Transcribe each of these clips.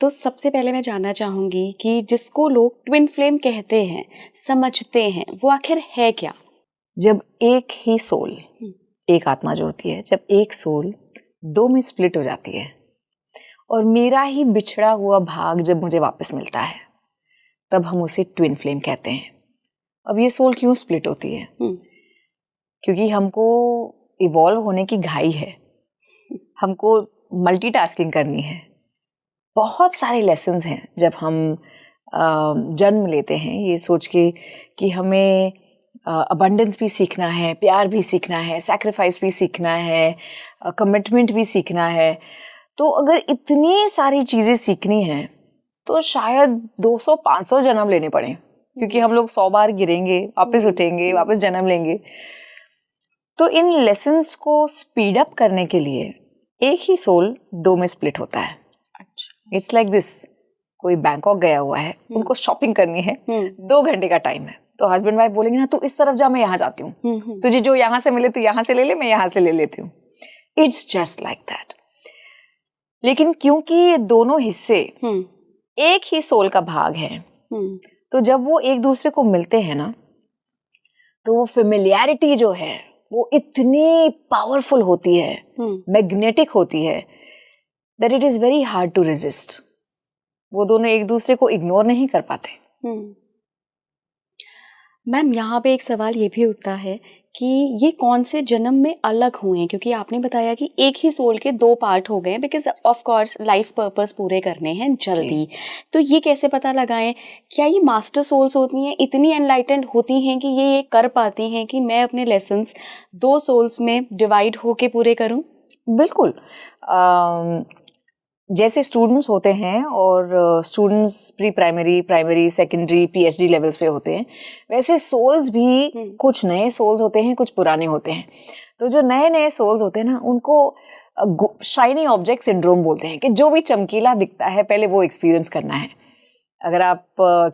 तो सबसे पहले मैं जानना चाहूंगी कि जिसको लोग ट्विन फ्लेम कहते हैं, समझते हैं, वो आखिर है क्या? जब एक ही सोल, एक आत्मा जो होती है, जब एक सोल दो में स्प्लिट हो जाती है और मेरा ही बिछड़ा हुआ भाग जब मुझे वापस मिलता है, तब हम उसे ट्विन फ्लेम कहते हैं। अब ये सोल क्यों स्प्लिट होती है? क्योंकि हमको इवॉल्व होने की घाई है, हमको मल्टीटास्किंग करनी है। बहुत सारे लेसन्स हैं जब हम जन्म लेते हैं ये सोच के कि हमें अबंडेंस भी सीखना है, प्यार भी सीखना है, सैक्रिफाइस भी सीखना है, कमिटमेंट भी सीखना है। तो अगर इतनी सारी चीज़ें सीखनी हैं तो शायद 200-500 जन्म लेने पड़े, क्योंकि हम लोग 100 बार गिरेंगे, वापस उठेंगे, वापस जन्म लेंगे। तो इन लेसन्स को स्पीड अप करने के लिए एक ही सोल दो में स्प्लिट होता है। इट्स लाइक दिस, कोई बैंकॉक गया हुआ है, उनको शॉपिंग करनी है, 2 घंटे का टाइम है, तो हस्बैंड वाइफ बोलेंगे ना, तू इस तरफ जा, मैं यहाँ जाती हूँ, तुझे जो यहाँ से मिले तू यहाँ से ले ले, मैं यहाँ से ले लेती हूँ। It's just like that. लेकिन क्योंकि ये दोनों हिस्से एक ही सोल का भाग है, तो जब वो एक दूसरे को मिलते हैं ना, तो वो फेमिलियरिटी जो है वो इतनी पावरफुल होती है, मैग्नेटिक होती है, that it is very hard to resist. वो दोनों एक दूसरे को इग्नोर नहीं कर पाते। मैम, यहाँ पे एक सवाल ये भी उठता है कि ये कौन से जन्म में अलग हुए हैं, क्योंकि आपने बताया कि एक ही सोल के 2 पार्ट हो गए, because of course life purpose पूरे करने हैं जल्दी। तो ये कैसे पता लगाएं, क्या ये मास्टर सोल्स होती हैं, इतनी एनलाइटेंड होती हैं कि ये कर पाती हैं कि मैं अपने लेसन्स 2 सोल्स में डिवाइड होके पूरे करूं? बिल्कुल। जैसे स्टूडेंट्स होते हैं और students pre primary, primary, secondary, PhD levels पे होते हैं, वैसे सोल्स भी कुछ नए सोल्स होते हैं, कुछ पुराने होते हैं। तो जो नए नए सोल्स होते हैं ना, उनको शाइनी ऑब्जेक्ट सिंड्रोम बोलते हैं, कि जो भी चमकीला दिखता है पहले वो एक्सपीरियंस करना है। अगर आप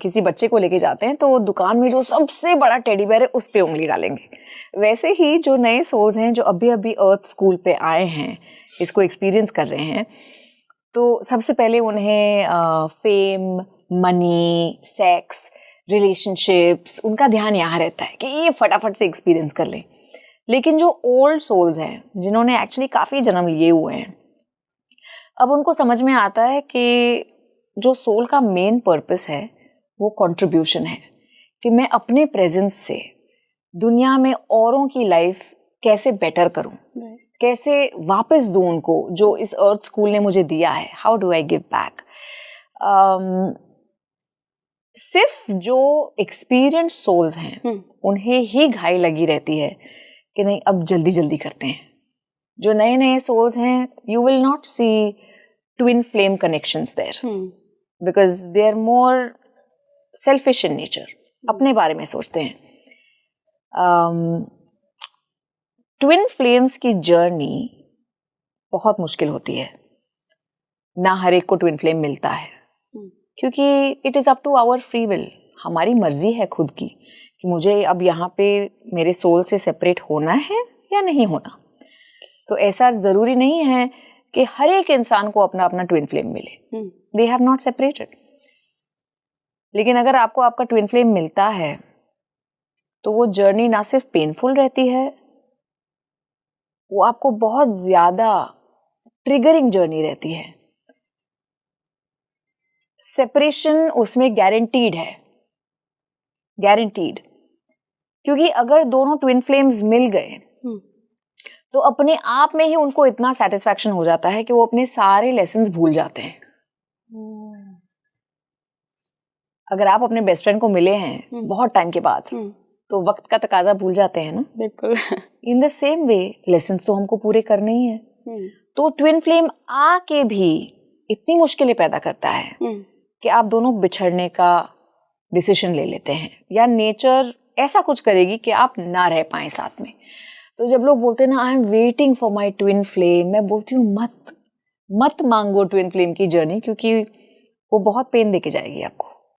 किसी बच्चे को लेके जाते हैं तो दुकान में जो सबसे बड़ा टेडी बेयर है उस पे उंगली डालेंगे। वैसे ही जो नए सोल्स हैं जो अभी अभी अर्थ स्कूल पे आए हैं, इसको एक्सपीरियंस कर रहे हैं, तो सबसे पहले उन्हें फेम, मनी, सेक्स, रिलेशनशिप्स, उनका ध्यान यहाँ रहता है कि ये फटाफट से एक्सपीरियंस कर लें। लेकिन जो ओल्ड सोल्स हैं, जिन्होंने एक्चुअली काफ़ी जन्म लिए हुए हैं, अब उनको समझ में आता है कि जो सोल का मेन पर्पस है वो कंट्रीब्यूशन है, कि मैं अपने प्रेजेंस से दुनिया में औरों की लाइफ कैसे बेटर करूं, कैसे वापस दूं उनको जो इस अर्थ स्कूल ने मुझे दिया है। How do I give back. सिर्फ जो एक्सपीरियंस सोल्स हैं उन्हें ही घाई लगी रहती है कि नहीं अब जल्दी जल्दी करते हैं। जो नए नए सोल्स हैं, you will not see twin flame connections there, because they are more selfish in nature, अपने बारे में सोचते हैं। ट्विन फ्लेम्स की जर्नी बहुत मुश्किल होती है, ना हर एक को ट्विन फ्लेम मिलता है, क्योंकि it is up to our free will. हमारी मर्जी है खुद की कि मुझे अब यहाँ पे मेरे सोल से सेपरेट होना है या नहीं होना। तो ऐसा ज़रूरी नहीं है कि हर एक इंसान को अपना अपना ट्विन फ्लेम मिले। They have not separated. लेकिन अगर आपको आपका ट्विन फ्लेम मिलता है तो वो जर्नी ना सिर्फ पेनफुल रहती है, वो आपको बहुत ज्यादा ट्रिगरिंग जर्नी रहती है। सेपरेशन उसमें गारंटीड है, गारंटीड। क्योंकि अगर दोनों ट्विन फ्लेम्स मिल गए तो अपने आप में ही उनको इतना सेटिस्फैक्शन हो जाता है कि वो अपने सारे लेसन्स भूल जाते हैं। अगर आप अपने बेस्ट फ्रेंड को मिले हैं बहुत टाइम के बाद, तो वक्त का तकाजा भूल जाते हैं ना। बिल्कुल। In the same way lessons तो हमको पूरे करने ही है। तो ट्विन फ्लेम आके भी इतनी मुश्किलें पैदा करता है कि आप दोनों बिछड़ने का डिसीजन ले लेते हैं, या नेचर ऐसा कुछ करेगी कि आप ना रह पाए साथ में। तो जब लोग बोलते हैं ना, I am waiting for my twin flame, मैं बोलती हूँ मत मांगो ट्विन फ्लेम की जर्नी, क्योंकि वो बहुत पेन देके जाएगी आपको।